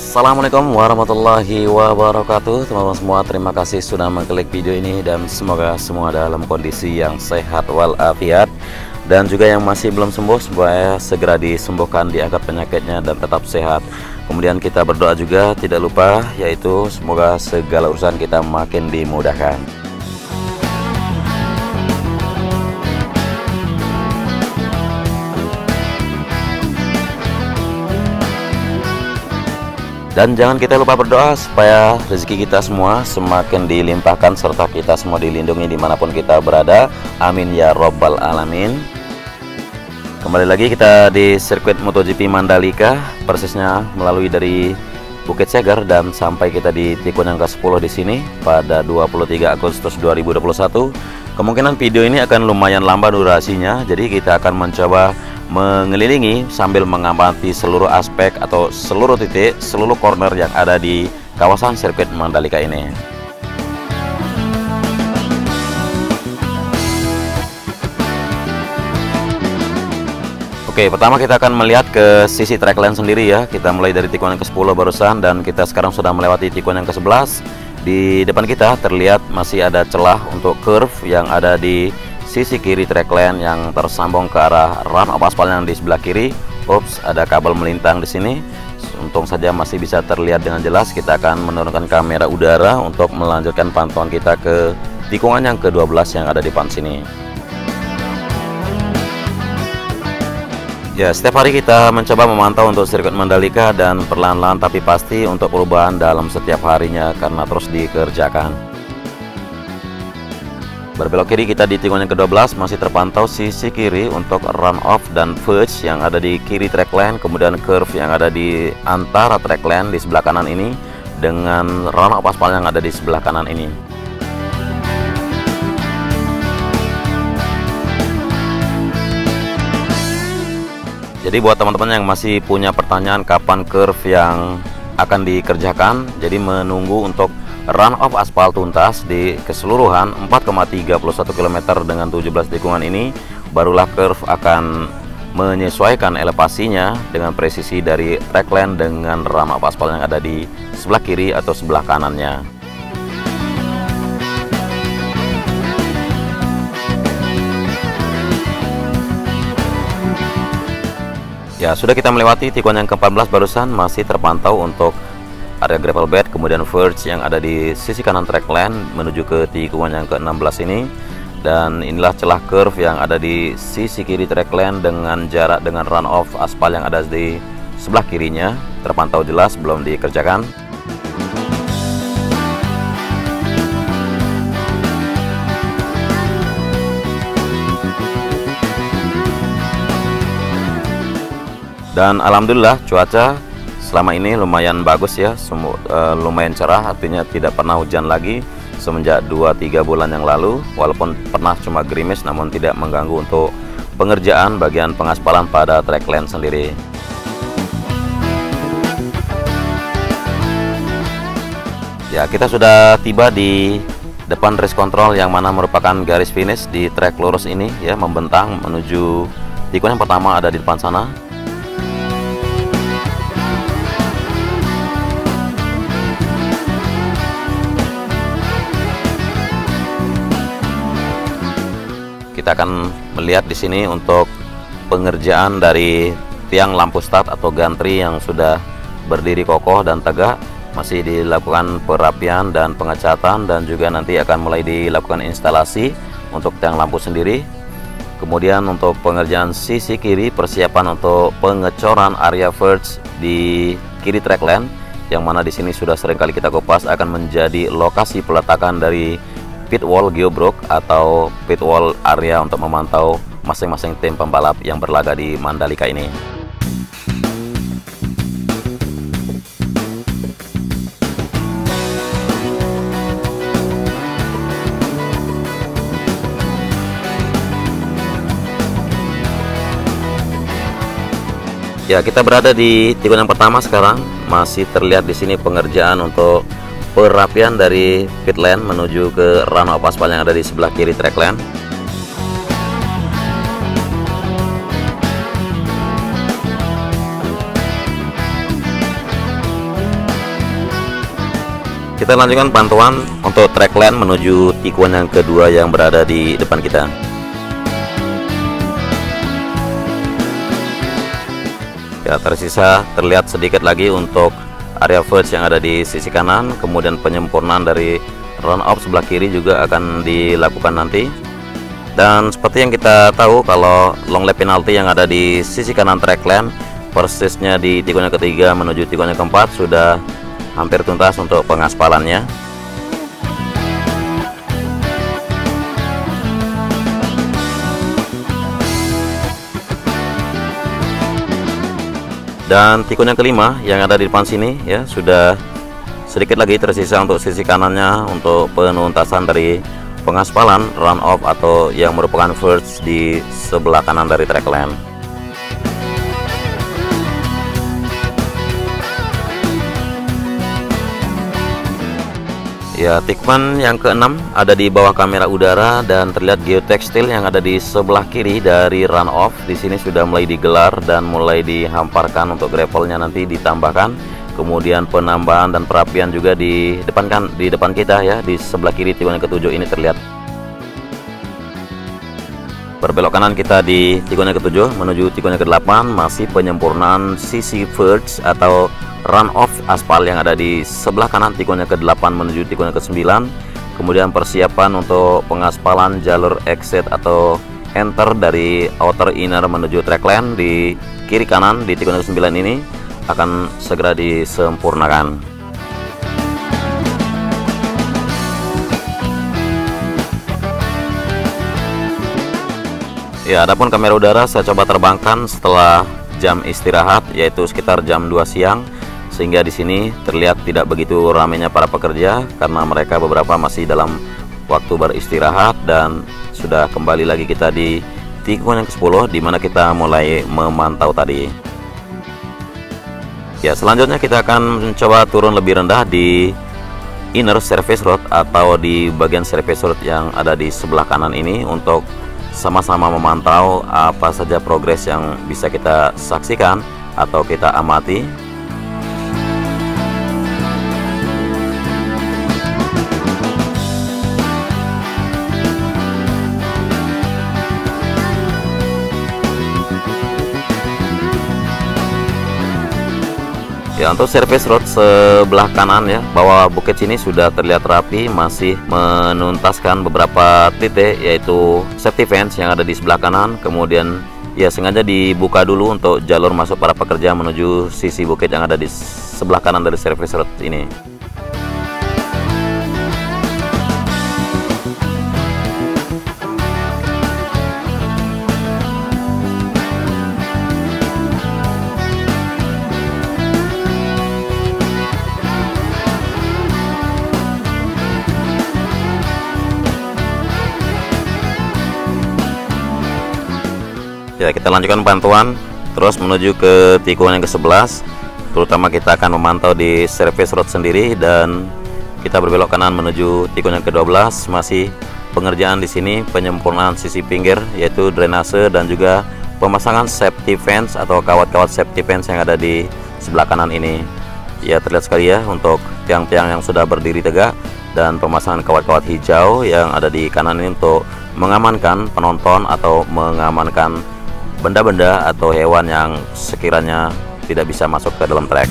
Assalamualaikum warahmatullahi wabarakatuh. Teman-teman semua, terima kasih sudah mengklik video ini dan semoga semua dalam kondisi yang sehat walafiat. Dan juga yang masih belum sembuh, supaya segera disembuhkan, diangkat penyakitnya dan tetap sehat. Kemudian kita berdoa juga tidak lupa, yaitu semoga segala urusan kita makin dimudahkan. Dan jangan kita lupa berdoa supaya rezeki kita semua semakin dilimpahkan, serta kita semua dilindungi dimanapun kita berada. Amin ya robbal alamin. Kembali lagi kita di sirkuit MotoGP Mandalika, persisnya melalui dari Bukit Segar dan sampai kita di tikungan yang ke-10 di sini pada 23 Agustus 2021. Kemungkinan video ini akan lumayan lama durasinya, jadi kita akan mencoba mengelilingi sambil mengamati seluruh aspek atau seluruh titik, seluruh corner yang ada di kawasan sirkuit Mandalika ini. Oke, pertama kita akan melihat ke sisi track line sendiri ya. Kita mulai dari tikungan yang ke-10 barusan dan kita sekarang sudah melewati tikungan yang ke-11. Di depan kita terlihat masih ada celah untuk curve yang ada di sisi kiri track line yang tersambung ke arah run of aspal yang di sebelah kiri. Ups, ada kabel melintang di sini. Untung saja masih bisa terlihat dengan jelas. Kita akan menurunkan kamera udara untuk melanjutkan pantauan kita ke tikungan yang ke-12 yang ada di depan sini. Ya, setiap hari kita mencoba memantau untuk sirkuit Mandalika dan perlahan-lahan tapi pasti untuk perubahan dalam setiap harinya karena terus dikerjakan. Berbelok kiri kita di tikungan yang ke-12 masih terpantau sisi kiri untuk run off dan verge yang ada di kiri track line, kemudian curve yang ada di antara track line di sebelah kanan ini dengan run off aspal yang ada di sebelah kanan ini. Jadi buat teman-teman yang masih punya pertanyaan kapan curve yang akan dikerjakan, jadi menunggu untuk run off aspal tuntas di keseluruhan 4,31 km dengan 17 tikungan ini, barulah curve akan menyesuaikan elevasinya dengan presisi dari track line dengan run off aspal yang ada di sebelah kiri atau sebelah kanannya. Ya, sudah kita melewati tikungan yang ke-14 barusan, masih terpantau untuk area gravel bed, kemudian verge yang ada di sisi kanan track line menuju ke tikungan yang ke-16 ini. Dan inilah celah curve yang ada di sisi kiri track line dengan jarak dengan run off aspal yang ada di sebelah kirinya, terpantau jelas, belum dikerjakan. Dan alhamdulillah cuaca selama ini lumayan bagus ya, lumayan cerah, artinya tidak pernah hujan lagi semenjak 2-3 bulan yang lalu. Walaupun pernah cuma gerimis, namun tidak mengganggu untuk pengerjaan bagian pengaspalan pada track line sendiri. Ya, kita sudah tiba di depan race control yang mana merupakan garis finish di track lurus ini ya, membentang menuju tikungan yang pertama ada di depan sana. Kita akan melihat di sini untuk pengerjaan dari tiang lampu start atau gantri yang sudah berdiri kokoh dan tegak, masih dilakukan perapian dan pengecatan, dan juga nanti akan mulai dilakukan instalasi untuk tiang lampu sendiri. Kemudian untuk pengerjaan sisi kiri, persiapan untuk pengecoran area verge di kiri track line yang mana di sini sudah sering kali kita kupas, akan menjadi lokasi peletakan dari pit wall geobrok atau pit wall area untuk memantau masing-masing tim pembalap yang berlaga di Mandalika ini. Ya, kita berada di tikungan yang pertama sekarang. Masih terlihat di sini pengerjaan untuk perapian dari pit lane menuju ke run off aspal yang ada di sebelah kiri track lane. kita lanjutkan pantauan untuk track line menuju tikungan yang kedua yang berada di depan kita. Ya, tersisa terlihat sedikit lagi untuk area verge yang ada di sisi kanan, kemudian penyempurnaan dari run off sebelah kiri juga akan dilakukan nanti. Dan seperti yang kita tahu, kalau long lap penalty yang ada di sisi kanan track line persisnya di tikungan ketiga menuju tikungan keempat sudah hampir tuntas untuk pengaspalannya. Dan tikungan kelima yang ada di depan sini ya sudah sedikit lagi tersisa untuk sisi kanannya untuk penuntasan dari pengaspalan run off atau yang merupakan verge di sebelah kanan dari track line. Ya, tikungan yang keenam ada di bawah kamera udara dan terlihat geotekstil yang ada di sebelah kiri dari run off. Di sini sudah mulai digelar dan mulai dihamparkan untuk gravelnya nanti ditambahkan. Kemudian penambahan dan perapian juga di depan kita ya, di sebelah kiri tikungan ketujuh ini terlihat. Berbelok kanan kita di tikungan ketujuh menuju tikungan ke-8 masih penyempurnaan sisi verge atau run off aspal yang ada di sebelah kanan tikungan ke-8 menuju tikungan ke-9. Kemudian persiapan untuk pengaspalan jalur exit atau enter dari outer inner menuju track line di kiri kanan di tikungan ke-9 ini akan segera disempurnakan. Ya, adapun kamera udara saya coba terbangkan setelah jam istirahat yaitu sekitar jam 2 siang, sehingga di sini terlihat tidak begitu ramainya para pekerja karena mereka beberapa masih dalam waktu beristirahat. Dan sudah kembali lagi kita di tikungan yang ke-10 di mana kita mulai memantau tadi. Ya, selanjutnya kita akan mencoba turun lebih rendah di inner service road atau di bagian service road yang ada di sebelah kanan ini untuk sama-sama memantau apa saja progres yang bisa kita saksikan atau kita amati. Ya, untuk service road sebelah kanan ya, bawah bukit sini sudah terlihat rapi, masih menuntaskan beberapa titik yaitu safety fence yang ada di sebelah kanan. Kemudian ya sengaja dibuka dulu untuk jalur masuk para pekerja menuju sisi bukit yang ada di sebelah kanan dari service road ini. Ya, kita lanjutkan pantauan terus menuju ke tikungan yang ke-11. Terutama kita akan memantau di service road sendiri dan kita berbelok kanan menuju tikungan yang ke-12. Masih pengerjaan di sini, penyempurnaan sisi pinggir yaitu drainase dan juga pemasangan safety fence atau kawat-kawat safety fence yang ada di sebelah kanan ini. Ya, terlihat sekali ya untuk tiang-tiang yang sudah berdiri tegak dan pemasangan kawat-kawat hijau yang ada di kanan ini untuk mengamankan penonton atau mengamankan benda-benda atau hewan yang sekiranya tidak bisa masuk ke dalam trek.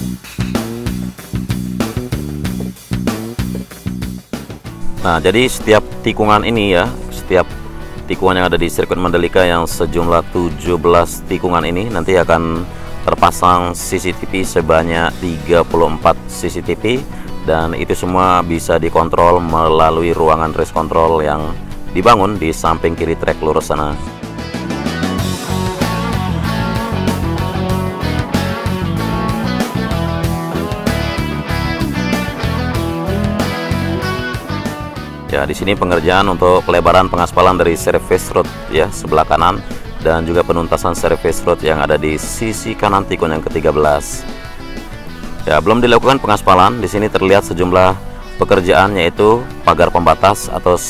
Nah, jadi setiap tikungan ini ya, setiap tikungan yang ada di sirkuit Mandalika yang sejumlah 17 tikungan ini nanti akan terpasang CCTV sebanyak 34 CCTV dan itu semua bisa dikontrol melalui ruangan race control yang dibangun di samping kiri trek lurus sana. Ya, di sini pengerjaan untuk pelebaran pengaspalan dari service road ya sebelah kanan dan juga penuntasan service road yang ada di sisi kanan tikungan yang ke-13. Ya, belum dilakukan pengaspalan. Di sini terlihat sejumlah pekerjaan yaitu pagar pembatas atau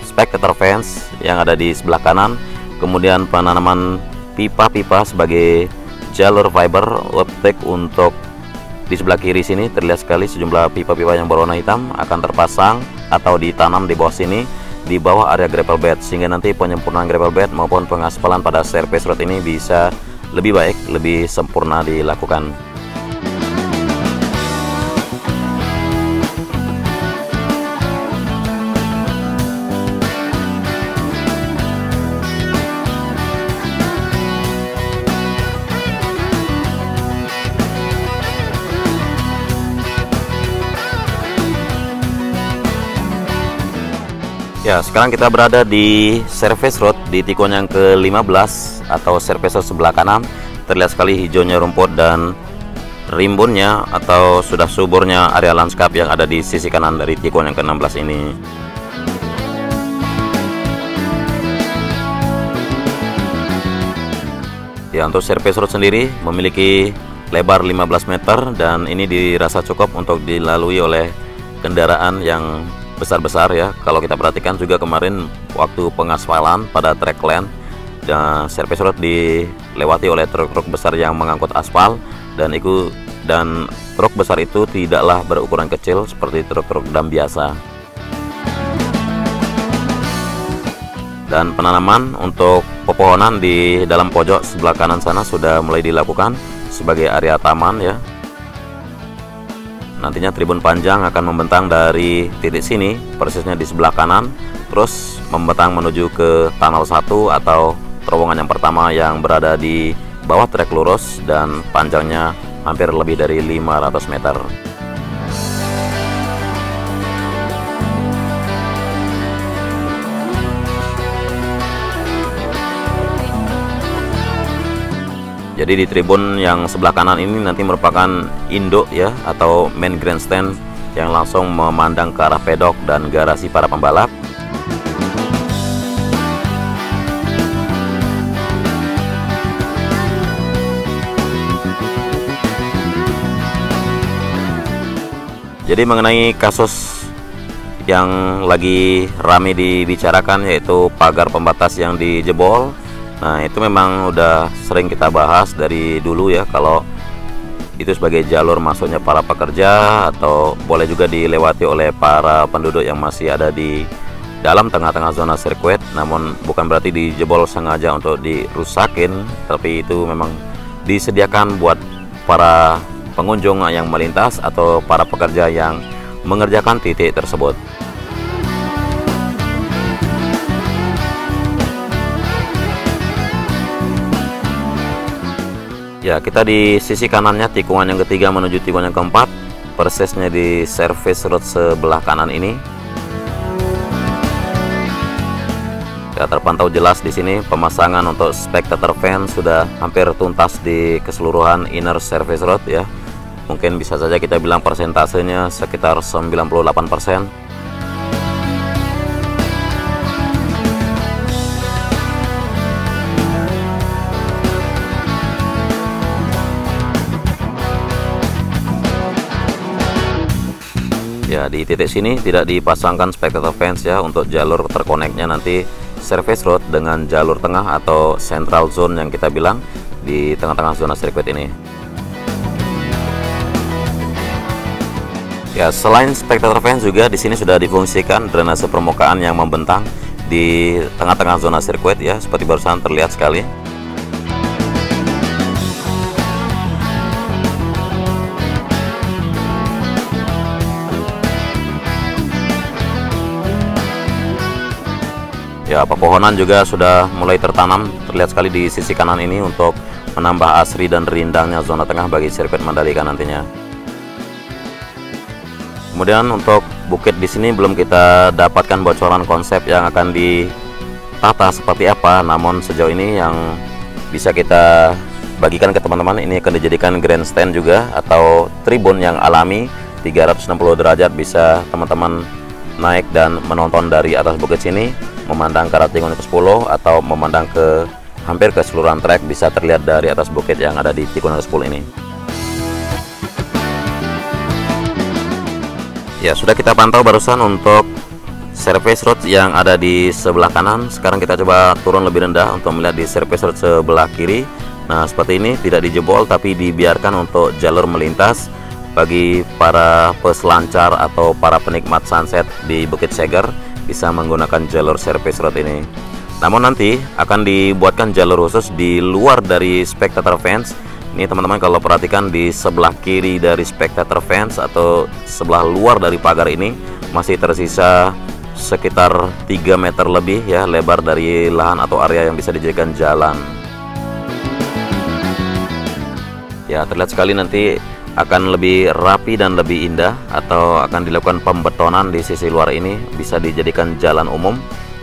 spectator fence yang ada di sebelah kanan, kemudian penanaman pipa-pipa sebagai jalur fiber optik untuk di sebelah kiri sini terlihat sekali sejumlah pipa-pipa yang berwarna hitam akan terpasang atau ditanam di bawah sini, di bawah area gravel bed, sehingga nanti penyempurnaan gravel bed maupun pengaspalan pada surface road ini bisa lebih baik, lebih sempurna dilakukan. Ya, sekarang kita berada di surface road di tikungan yang ke-15 atau surface road sebelah kanan. Terlihat sekali hijaunya rumput dan rimbunnya atau sudah suburnya area landscape yang ada di sisi kanan dari tikungan yang ke-16 ini. Ya, untuk surface road sendiri memiliki lebar 15 meter dan ini dirasa cukup untuk dilalui oleh kendaraan yang besar-besar ya. Kalau kita perhatikan juga kemarin waktu pengaspalan pada track lane dan surface road dilewati oleh truk-truk besar yang mengangkut aspal, dan truk besar itu tidaklah berukuran kecil seperti truk-truk dam biasa. Dan penanaman untuk pepohonan di dalam pojok sebelah kanan sana sudah mulai dilakukan sebagai area taman ya. Nantinya tribun panjang akan membentang dari titik sini, persisnya di sebelah kanan, terus membentang menuju ke tunnel 1 atau terowongan yang pertama yang berada di bawah trek lurus dan panjangnya hampir lebih dari 500 meter. Jadi di tribun yang sebelah kanan ini nanti merupakan induk ya atau main grandstand yang langsung memandang ke arah pedok dan garasi para pembalap. Jadi mengenai kasus yang lagi ramai dibicarakan yaitu pagar pembatas yang dijebol. Nah, itu memang udah sering kita bahas dari dulu ya, kalau itu sebagai jalur masuknya para pekerja atau boleh juga dilewati oleh para penduduk yang masih ada di dalam tengah-tengah zona sirkuit. Namun bukan berarti dijebol sengaja untuk dirusakin, tapi itu memang disediakan buat para pengunjung yang melintas atau para pekerja yang mengerjakan titik tersebut. Ya, kita di sisi kanannya tikungan yang ketiga menuju tikungan yang keempat, persisnya di surface road sebelah kanan ini. Ya, terpantau jelas di sini pemasangan untuk spectator fan sudah hampir tuntas di keseluruhan inner surface road ya. Mungkin bisa saja kita bilang persentasenya sekitar 98%. Ya, di titik sini tidak dipasangkan spectator fence ya untuk jalur terkoneknya nanti surface road dengan jalur tengah atau central zone yang kita bilang di tengah-tengah zona sirkuit ini. Ya, selain spectator fence juga di sini sudah difungsikan drainase permukaan yang membentang di tengah-tengah zona sirkuit ya, seperti barusan terlihat sekali. Ya, pepohonan juga sudah mulai tertanam, terlihat sekali di sisi kanan ini untuk menambah asri dan rindangnya zona tengah bagi sirkuit Mandalika nantinya. Kemudian untuk bukit di sini belum kita dapatkan bocoran konsep yang akan ditata seperti apa, namun sejauh ini yang bisa kita bagikan ke teman-teman ini akan dijadikan grandstand juga atau tribun yang alami 360 derajat, bisa teman-teman naik dan menonton dari atas bukit sini, memandang ke arah tikungan ke-10 atau memandang ke hampir keseluruhan trek, bisa terlihat dari atas bukit yang ada di tikungan ke-10 ini. Ya, sudah kita pantau barusan untuk surface road yang ada di sebelah kanan. Sekarang kita coba turun lebih rendah untuk melihat di surface road sebelah kiri. Nah, seperti ini, tidak dijebol tapi dibiarkan untuk jalur melintas bagi para peselancar atau para penikmat sunset di Bukit Seger bisa menggunakan jalur service road ini. Namun nanti akan dibuatkan jalur khusus di luar dari spectator fence. Ini teman-teman kalau perhatikan di sebelah kiri dari spectator fence atau sebelah luar dari pagar ini masih tersisa sekitar 3 meter lebih ya lebar dari lahan atau area yang bisa dijadikan jalan. Ya, terlihat sekali nanti akan lebih rapi dan lebih indah, atau akan dilakukan pembetonan di sisi luar ini bisa dijadikan jalan umum.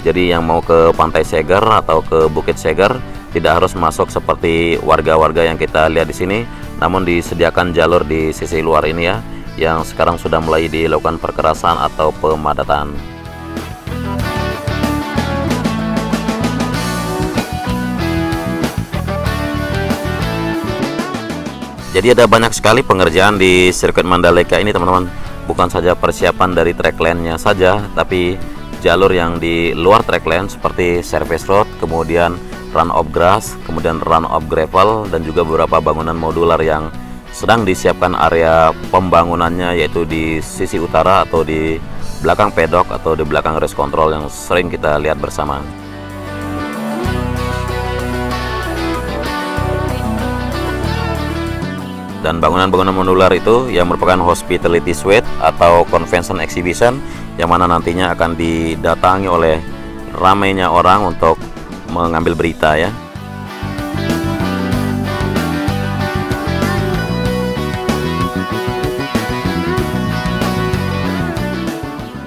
Jadi yang mau ke Pantai Seger atau ke Bukit Seger tidak harus masuk seperti warga-warga yang kita lihat di sini, namun disediakan jalur di sisi luar ini ya, yang sekarang sudah mulai dilakukan perkerasan atau pemadatan. Jadi ada banyak sekali pengerjaan di sirkuit Mandalika ini teman-teman. Bukan saja persiapan dari track lane-nya saja, tapi jalur yang di luar track lane seperti service road, kemudian run of grass, kemudian run of gravel, dan juga beberapa bangunan modular yang sedang disiapkan area pembangunannya, yaitu di sisi utara atau di belakang pedok atau di belakang race control yang sering kita lihat bersama. Dan bangunan-bangunan modular itu yang merupakan hospitality suite atau convention exhibition, yang mana nantinya akan didatangi oleh ramainya orang untuk mengambil berita ya.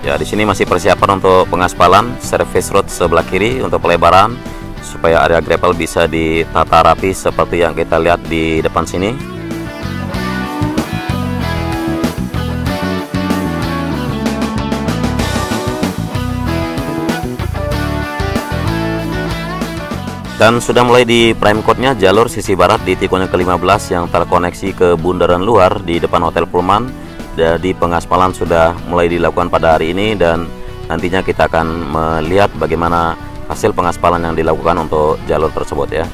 Ya, di sini masih persiapan untuk pengaspalan service road sebelah kiri untuk pelebaran supaya area gravel bisa ditata rapi seperti yang kita lihat di depan sini. Dan sudah mulai di prime code-nya jalur sisi barat di tikungan ke-15 yang terkoneksi ke bundaran luar di depan Hotel Pullman. Jadi pengaspalan sudah mulai dilakukan pada hari ini, dan nantinya kita akan melihat bagaimana hasil pengaspalan yang dilakukan untuk jalur tersebut ya.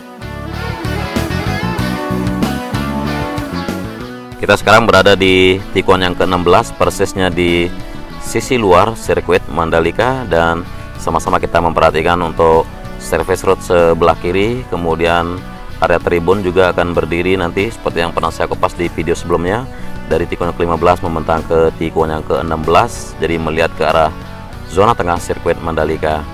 Kita sekarang berada di tikungan yang ke-16, persisnya di sisi luar sirkuit Mandalika, dan sama-sama kita memperhatikan untuk service road sebelah kiri, kemudian area tribun juga akan berdiri nanti seperti yang pernah saya kupas di video sebelumnya, dari tikungan ke-15 membentang ke tikungan yang ke-16, jadi melihat ke arah zona tengah sirkuit Mandalika.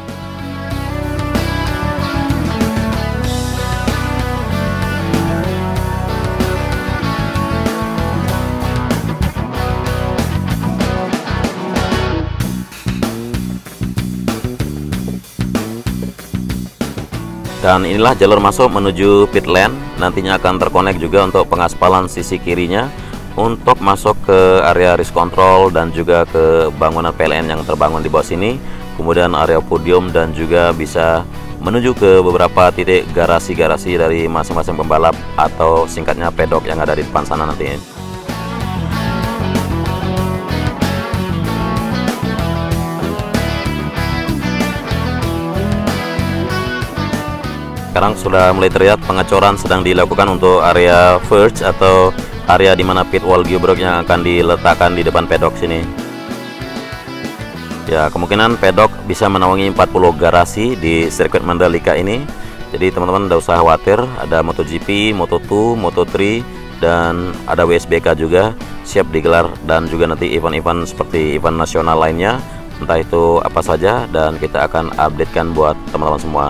Dan inilah jalur masuk menuju pit lane, nantinya akan terkonek juga untuk pengaspalan sisi kirinya untuk masuk ke area race control dan juga ke bangunan PLN yang terbangun di bawah sini, kemudian area podium, dan juga bisa menuju ke beberapa titik garasi-garasi dari masing-masing pembalap atau singkatnya pedok yang ada di depan sana nanti. Sekarang sudah mulai terlihat pengecoran sedang dilakukan untuk area verge atau area di mana pit wall gearbox yang akan diletakkan di depan pedok sini. Ya, kemungkinan pedok bisa menaungi 40 garasi di sirkuit Mandalika ini. Jadi teman-teman tidak usah khawatir, ada MotoGP, Moto2, Moto3, dan ada WSBK juga siap digelar, dan juga nanti event-event seperti event nasional lainnya, entah itu apa saja, dan kita akan updatekan buat teman-teman semua.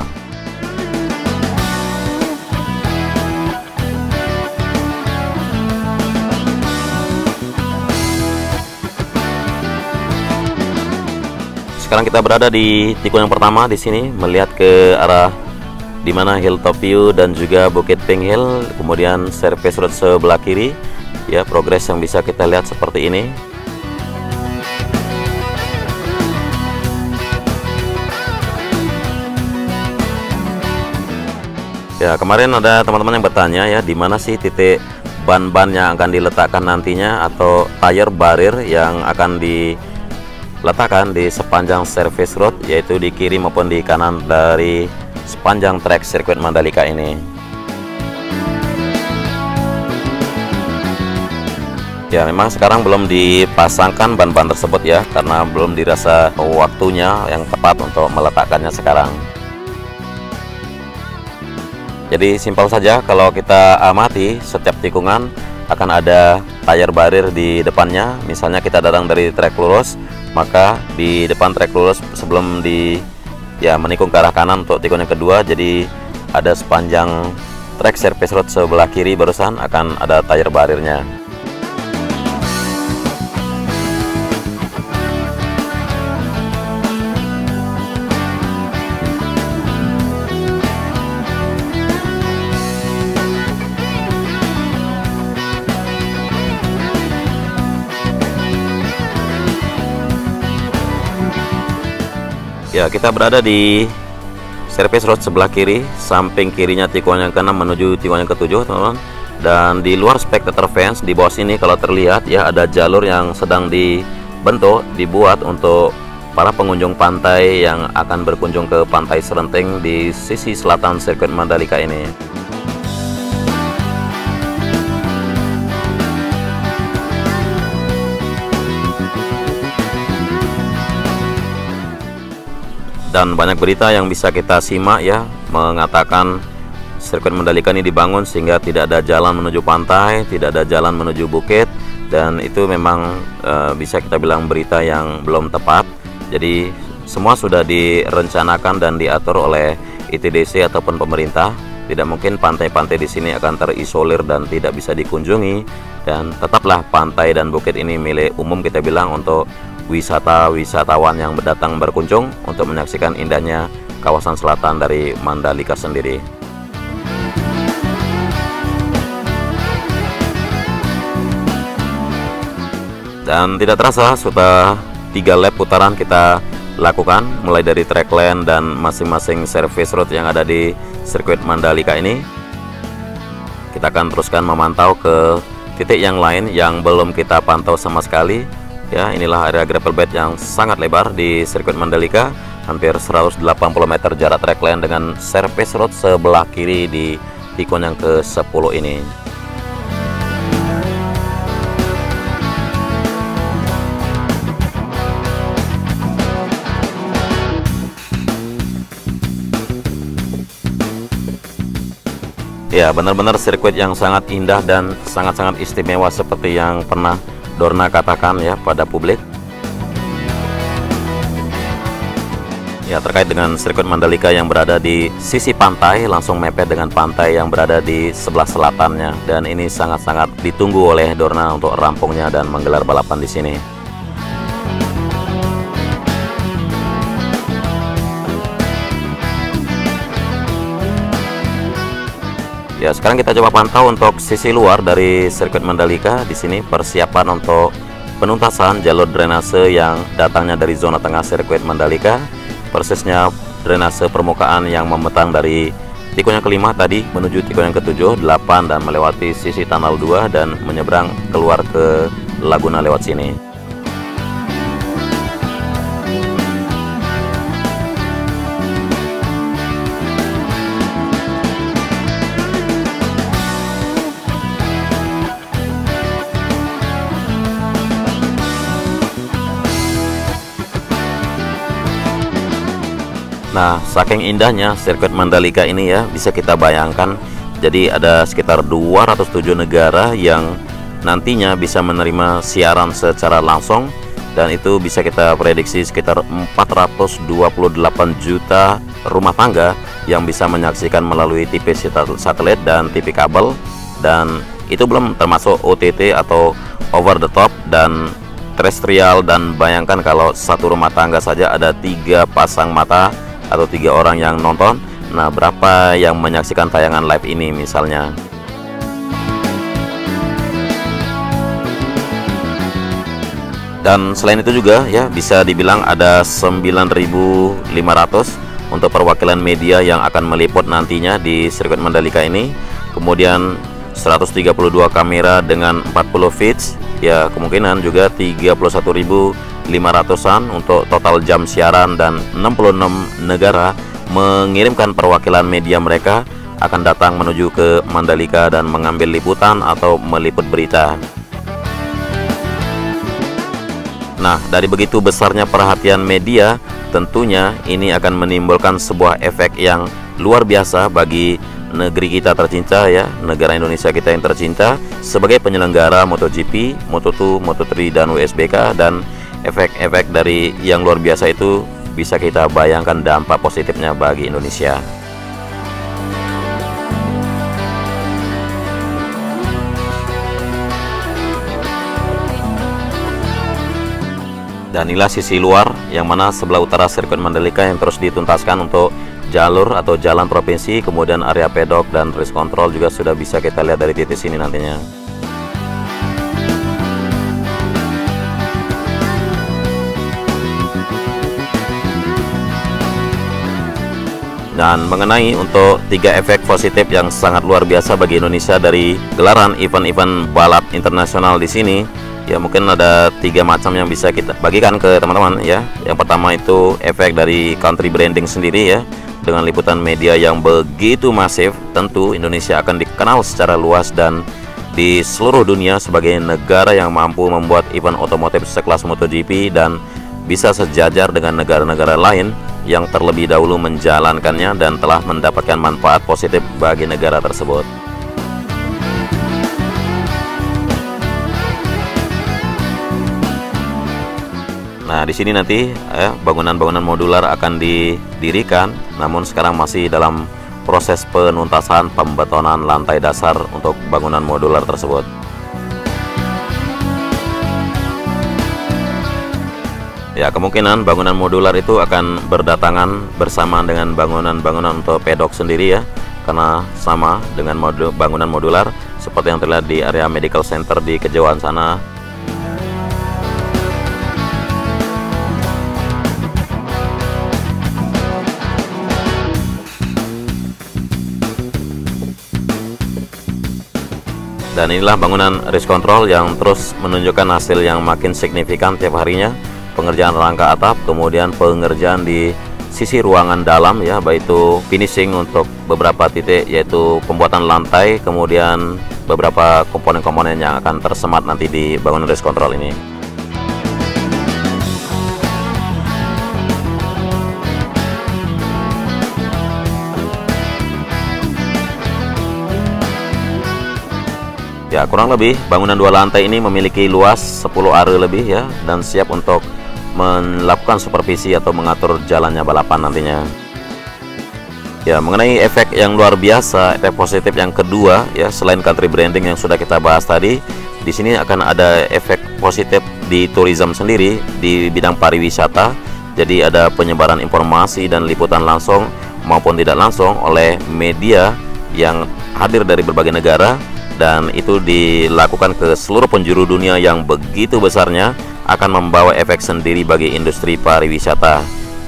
Sekarang kita berada di tikungan yang pertama di sini, melihat ke arah di mana Hilltop View dan juga Bukit Pink Hill, kemudian service road sebelah kiri. Ya, progres yang bisa kita lihat seperti ini. Ya, kemarin ada teman-teman yang bertanya ya, di mana sih titik ban-ban yang akan diletakkan nantinya atau tire barrier yang akan diletakkan di sepanjang service road, yaitu di kiri maupun di kanan dari sepanjang trek sirkuit Mandalika ini. Ya, memang sekarang belum dipasangkan ban-ban tersebut ya, karena belum dirasa waktunya yang tepat untuk meletakkannya sekarang. Jadi simpel saja, kalau kita amati setiap tikungan akan ada tire barrier di depannya. Misalnya kita datang dari trek lurus, maka di depan trek lurus sebelum menikung ke arah kanan untuk tikun yang kedua, jadi ada sepanjang trek service road sebelah kiri barusan akan ada tire barriernya. Ya, kita berada di service road sebelah kiri, samping kirinya tikungan yang ke-6 menuju tikungan yang ke-7, teman-teman. Dan di luar spectator fence di bawah sini kalau terlihat ya, ada jalur yang sedang dibuat untuk para pengunjung pantai yang akan berkunjung ke Pantai Serenteng di sisi selatan sirkuit Mandalika ini. Dan banyak berita yang bisa kita simak ya, mengatakan sirkuit Mandalika ini dibangun sehingga tidak ada jalan menuju pantai, tidak ada jalan menuju bukit, dan itu memang bisa kita bilang berita yang belum tepat. Jadi semua sudah direncanakan dan diatur oleh ITDC ataupun pemerintah. Tidak mungkin pantai-pantai di sini akan terisolir dan tidak bisa dikunjungi, dan tetaplah pantai dan bukit ini milik umum, kita bilang, untuk wisatawan yang datang berkunjung untuk menyaksikan indahnya kawasan selatan dari Mandalika sendiri. Dan tidak terasa sudah 3 lap putaran kita lakukan, mulai dari track lane dan masing-masing service road yang ada di sirkuit Mandalika ini. Kita akan teruskan memantau ke titik yang lain yang belum kita pantau sama sekali. Ya, inilah area gravel bed yang sangat lebar di sirkuit Mandalika, hampir 180 meter jarak track lane dengan service road sebelah kiri di tikungan yang ke-10 ini. Ya, benar-benar sirkuit yang sangat indah dan sangat-sangat istimewa seperti yang pernah Dorna katakan ya pada publik. Ya, terkait dengan sirkuit Mandalika yang berada di sisi pantai, langsung mepet dengan pantai yang berada di sebelah selatannya, dan ini sangat-sangat ditunggu oleh Dorna untuk rampungnya dan menggelar balapan di sini. Ya, sekarang kita coba pantau untuk sisi luar dari sirkuit Mandalika. Di sini persiapan untuk penuntasan jalur drainase yang datangnya dari zona tengah sirkuit Mandalika. Persisnya drainase permukaan yang membentang dari tikungan ke-5 tadi menuju tikungan ke-7, 8 dan melewati sisi tunnel 2 dan menyeberang keluar ke Laguna lewat sini. Nah, saking indahnya sirkuit Mandalika ini ya, bisa kita bayangkan. Jadi ada sekitar 207 negara yang nantinya bisa menerima siaran secara langsung, dan itu bisa kita prediksi sekitar 428 juta rumah tangga yang bisa menyaksikan melalui TV satelit dan TV kabel, dan itu belum termasuk OTT atau over the top dan terestrial. Dan bayangkan kalau satu rumah tangga saja ada 3 pasang mata atau 3 orang yang nonton, nah berapa yang menyaksikan tayangan live ini misalnya. Dan selain itu juga ya, bisa dibilang ada 9.500 untuk perwakilan media yang akan meliput nantinya di sirkuit Mandalika ini. Kemudian 132 kamera dengan 40 feeds, ya kemungkinan juga 31.500-an untuk total jam siaran, dan 66 negara mengirimkan perwakilan media mereka akan datang menuju ke Mandalika dan mengambil liputan atau meliput berita. Nah, dari begitu besarnya perhatian media, tentunya ini akan menimbulkan sebuah efek yang luar biasa bagi negeri kita tercinta ya, negara Indonesia kita yang tercinta sebagai penyelenggara MotoGP, Moto2, Moto3 dan WSBK. Dan efek-efek dari yang luar biasa itu bisa kita bayangkan dampak positifnya bagi Indonesia. Dan inilah sisi luar yang mana sebelah utara sirkuit Mandalika yang terus dituntaskan untuk jalur atau jalan provinsi, kemudian area pedok dan race control juga sudah bisa kita lihat dari titik sini nantinya. Dan mengenai untuk 3 efek positif yang sangat luar biasa bagi Indonesia dari gelaran event-event balap internasional di sini, ya mungkin ada 3 macam yang bisa kita bagikan ke teman-teman ya. Yang pertama itu efek dari country branding sendiri ya. Dengan liputan media yang begitu masif, tentu Indonesia akan dikenal secara luas dan di seluruh dunia sebagai negara yang mampu membuat event otomotif sekelas MotoGP dan bisa sejajar dengan negara-negara lain yang terlebih dahulu menjalankannya dan telah mendapatkan manfaat positif bagi negara tersebut. Nah, di sini nanti bangunan-bangunan modular akan didirikan, namun sekarang masih dalam proses penuntasan pembetonan lantai dasar untuk bangunan modular tersebut. Ya, kemungkinan bangunan modular itu akan berdatangan bersamaan dengan bangunan-bangunan untuk pedok sendiri ya, karena sama dengan bangunan modular seperti yang terlihat di area medical center di kejauhan sana. Dan inilah bangunan race control yang terus menunjukkan hasil yang makin signifikan tiap harinya. Pengerjaan rangka atap, kemudian pengerjaan di sisi ruangan dalam ya, baik itu finishing untuk beberapa titik yaitu pembuatan lantai, kemudian beberapa komponen-komponen yang akan tersemat nanti di bangunan race control ini. Ya, kurang lebih bangunan 2 lantai ini memiliki luas 10 are lebih ya, dan siap untuk melakukan supervisi atau mengatur jalannya balapan nantinya. Ya, mengenai efek yang luar biasa, efek positif yang kedua ya, selain country branding yang sudah kita bahas tadi, di sini akan ada efek positif di tourism sendiri di bidang pariwisata. Jadi ada penyebaran informasi dan liputan langsung maupun tidak langsung oleh media yang hadir dari berbagai negara, dan itu dilakukan ke seluruh penjuru dunia yang begitu besarnya, akan membawa efek sendiri bagi industri pariwisata.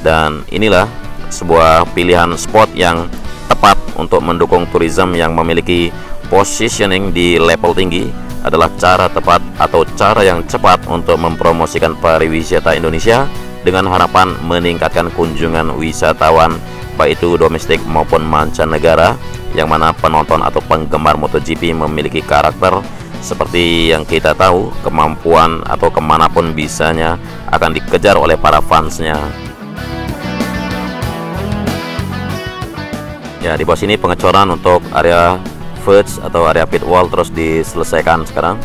Dan inilah sebuah pilihan spot yang tepat untuk mendukung tourism yang memiliki positioning di level tinggi, adalah cara tepat atau cara yang cepat untuk mempromosikan pariwisata Indonesia dengan harapan meningkatkan kunjungan wisatawan baik itu domestik maupun mancanegara, yang mana penonton atau penggemar MotoGP memiliki karakter seperti yang kita tahu, kemampuan atau kemanapun bisanya akan dikejar oleh para fansnya. Ya, di bawah sini pengecoran untuk area verge atau area pit wall terus diselesaikan sekarang.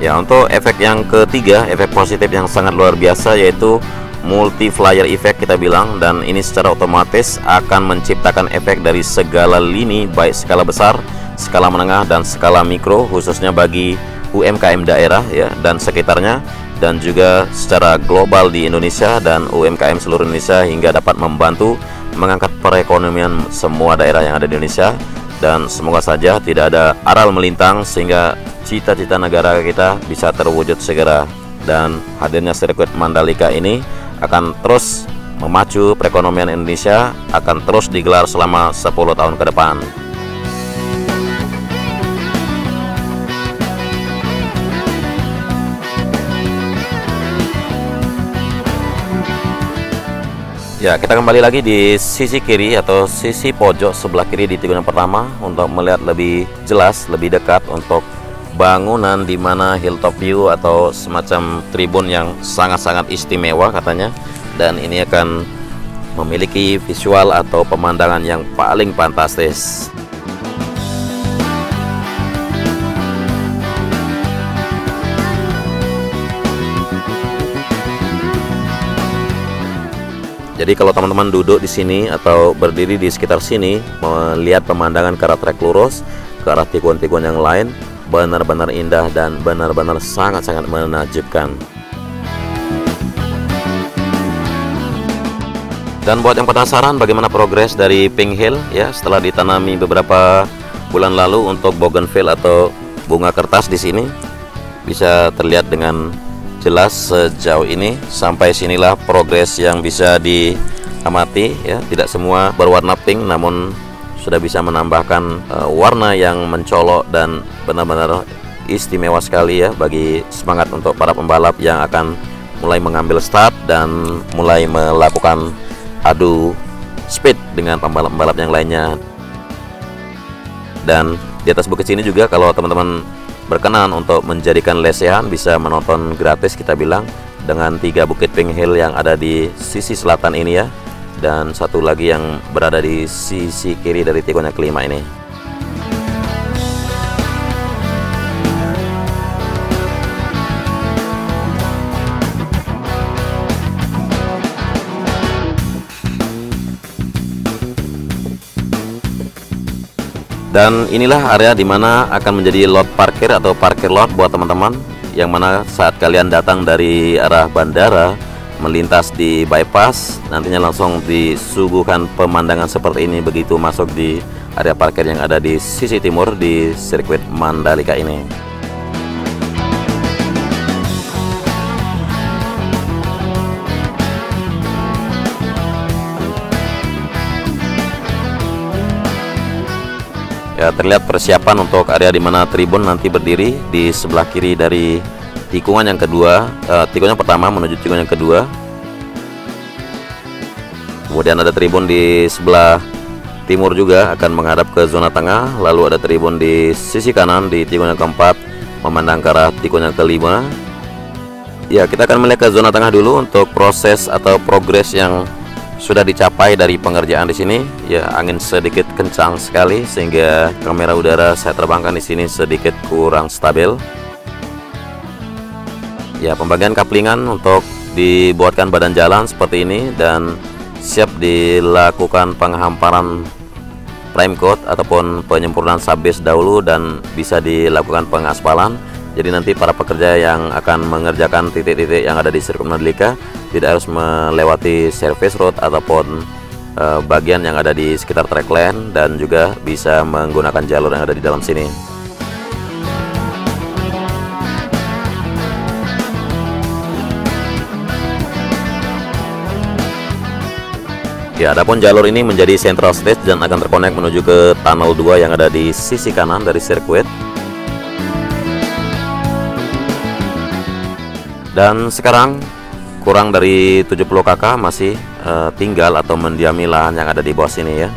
Ya, untuk efek yang ketiga, efek positif yang sangat luar biasa, yaitu multiplier effect kita bilang, dan ini secara otomatis akan menciptakan efek dari segala lini, baik skala besar, skala menengah dan skala mikro, khususnya bagi UMKM daerah ya dan sekitarnya, dan juga secara global di Indonesia dan UMKM seluruh Indonesia, hingga dapat membantu mengangkat perekonomian semua daerah yang ada di Indonesia. Dan semoga saja tidak ada aral melintang sehingga cita-cita negara kita bisa terwujud segera. Dan hadirnya sirkuit Mandalika ini akan terus memacu perekonomian Indonesia, akan terus digelar selama 10 tahun ke depan. Ya, kita kembali lagi di sisi kiri atau sisi pojok sebelah kiri di tikungan pertama untuk melihat lebih jelas, lebih dekat untuk bangunan di mana hilltop view atau semacam tribun yang sangat-sangat istimewa katanya, dan ini akan memiliki visual atau pemandangan yang paling fantastis. Jadi kalau teman-teman duduk di sini atau berdiri di sekitar sini melihat pemandangan ke arah trek lurus, ke arah tikungan-tikungan yang lain, benar-benar indah dan benar-benar sangat-sangat menakjubkan. Dan buat yang penasaran bagaimana progres dari Pink Hill ya setelah ditanami beberapa bulan lalu untuk bougainville atau bunga kertas di sini, bisa terlihat dengan jelas sejauh ini. Sampai sinilah progres yang bisa diamati ya. Tidak semua berwarna pink, namun sudah bisa menambahkan warna yang mencolok dan benar-benar istimewa sekali ya bagi semangat untuk para pembalap yang akan mulai mengambil start dan mulai melakukan adu speed dengan pembalap-pembalap yang lainnya. Dan di atas bukit sini juga kalau teman-teman berkenan untuk menjadikan lesehan, bisa menonton gratis kita bilang dengan 3 bukit Pink Hill yang ada di sisi selatan ini ya, dan satu lagi yang berada di sisi kiri dari tikungan kelima ini. Dan inilah area dimana akan menjadi lot parkir atau parkir lot buat teman-teman, yang mana saat kalian datang dari arah bandara melintas di bypass, nantinya langsung disuguhkan pemandangan seperti ini begitu masuk di area parkir yang ada di sisi timur di sirkuit Mandalika ini. Ya, terlihat persiapan untuk area di mana tribun nanti berdiri di sebelah kiri dari tikungan yang kedua, tikungan pertama menuju tikungan yang kedua. Kemudian ada tribun di sebelah timur juga akan menghadap ke zona tengah, lalu ada tribun di sisi kanan di tikungan yang keempat memandang ke arah tikungan yang kelima. Ya, kita akan melihat ke zona tengah dulu untuk proses atau progres yang sudah dicapai dari pengerjaan di sini. Ya, angin sedikit kencang sekali sehingga kamera udara saya terbangkan di sini sedikit kurang stabil. Ya, pembagian kaplingan untuk dibuatkan badan jalan seperti ini dan siap dilakukan penghamparan prime coat ataupun penyempurnaan subbase dahulu dan bisa dilakukan pengaspalan. Jadi nanti para pekerja yang akan mengerjakan titik-titik yang ada di sirkuit Mandalika tidak harus melewati service road ataupun bagian yang ada di sekitar track lane, dan juga bisa menggunakan jalur yang ada di dalam sini. Ya, adapun jalur ini menjadi central stage dan akan terkonek menuju ke tunnel 2 yang ada di sisi kanan dari sirkuit. Dan sekarang kurang dari 70 kakak masih tinggal atau mendiami lahan yang ada di bawah sini ya,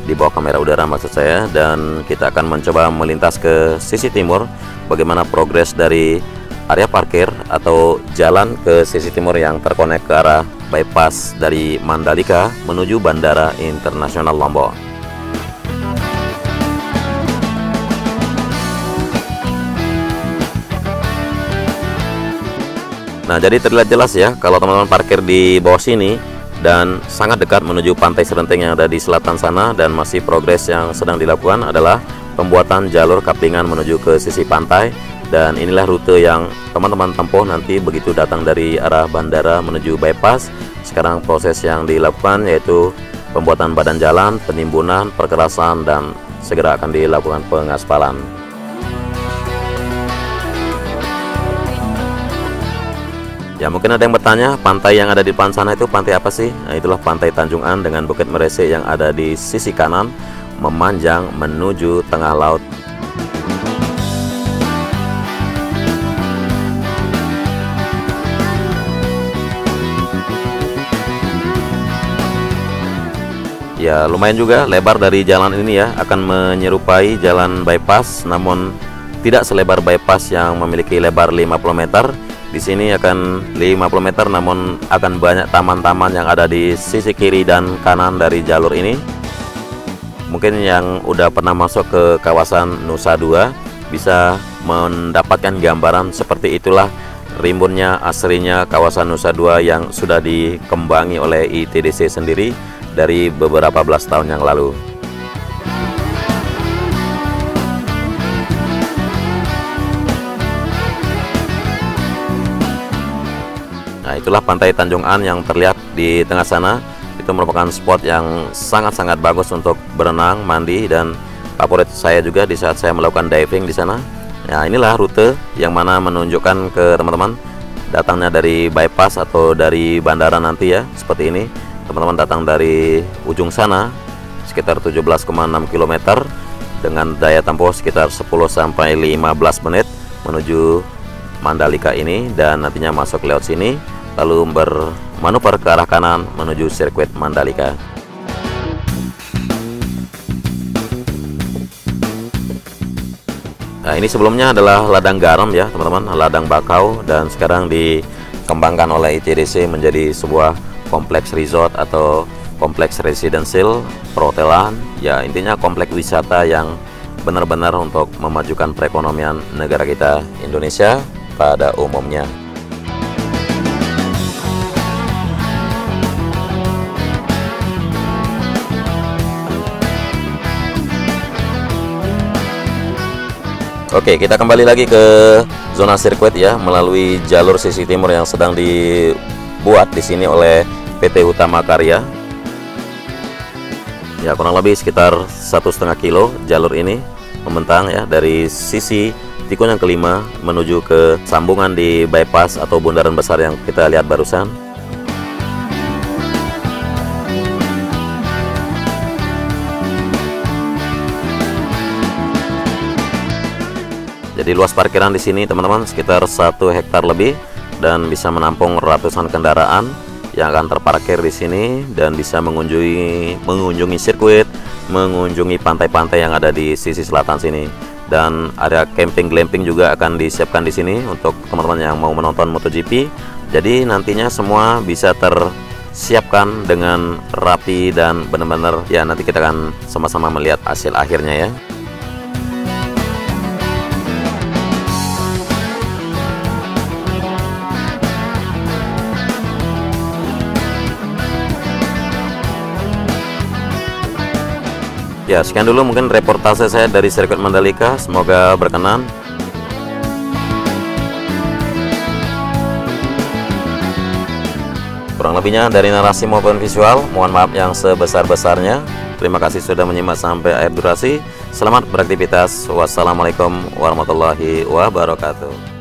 di bawah kamera udara maksud saya. Dan kita akan mencoba melintas ke sisi timur, bagaimana progres dari area parkir atau jalan ke sisi timur yang terkonek ke arah bypass dari Mandalika menuju Bandara Internasional Lombok. Nah, jadi terlihat jelas ya kalau teman-teman parkir di bawah sini dan sangat dekat menuju pantai Serenteng yang ada di selatan sana, dan masih progres yang sedang dilakukan adalah pembuatan jalur kaplingan menuju ke sisi pantai. Dan inilah rute yang teman-teman tempuh nanti begitu datang dari arah bandara menuju bypass. Sekarang proses yang dilakukan yaitu pembuatan badan jalan, penimbunan, perkerasan, dan segera akan dilakukan pengaspalan. Ya, mungkin ada yang bertanya, pantai yang ada di depan sana itu pantai apa sih? Nah, itulah Pantai Tanjung An dengan Bukit Merese yang ada di sisi kanan memanjang menuju tengah laut. Ya, lumayan juga lebar dari jalan ini ya, akan menyerupai jalan bypass namun tidak selebar bypass yang memiliki lebar 50 meter. Di sini akan 50 meter, namun akan banyak taman-taman yang ada di sisi kiri dan kanan dari jalur ini. Mungkin yang udah pernah masuk ke kawasan Nusa Dua bisa mendapatkan gambaran seperti itulah rimbunnya asrinya kawasan Nusa Dua yang sudah dikembangi oleh ITDC sendiri dari beberapa belas tahun yang lalu. Nah, itulah Pantai Tanjung An yang terlihat di tengah sana. Itu merupakan spot yang sangat-sangat bagus untuk berenang, mandi, dan favorit saya juga di saat saya melakukan diving di sana. Nah, inilah rute yang mana menunjukkan ke teman-teman datangnya dari bypass atau dari bandara nanti ya, seperti ini. Teman-teman datang dari ujung sana sekitar 17,6 km dengan daya tempuh sekitar 10-15 menit menuju Mandalika ini, dan nantinya masuk lewat sini lalu bermanuver ke arah kanan menuju sirkuit Mandalika. Nah, ini sebelumnya adalah ladang garam ya teman-teman, ladang bakau, dan sekarang dikembangkan oleh ITDC menjadi sebuah kompleks resort atau kompleks residensial perhotelan ya, intinya kompleks wisata yang benar-benar untuk memajukan perekonomian negara kita Indonesia pada umumnya. Oke, kita kembali lagi ke zona sirkuit ya, melalui jalur sisi timur yang sedang dibuat di sini oleh PT Utama Karya. Ya, kurang lebih sekitar 1,5 kilo jalur ini membentang ya dari sisi tikungan yang kelima menuju ke sambungan di bypass atau bundaran besar yang kita lihat barusan. Jadi luas parkiran di sini teman-teman sekitar 1 hektar lebih dan bisa menampung ratusan kendaraan yang akan terparkir di sini dan bisa mengunjungi sirkuit, mengunjungi pantai-pantai yang ada di sisi selatan sini. Dan area camping glamping juga akan disiapkan di sini untuk teman-teman yang mau menonton MotoGP. Jadi nantinya semua bisa tersiapkan dengan rapi dan benar-benar ya, nanti kita akan sama-sama melihat hasil akhirnya ya. Ya, sekian dulu mungkin reportase saya dari sirkuit Mandalika, semoga berkenan. Kurang lebihnya dari narasi maupun visual, mohon maaf yang sebesar-besarnya. Terima kasih sudah menyimak sampai akhir durasi. Selamat beraktivitas. Wassalamualaikum warahmatullahi wabarakatuh.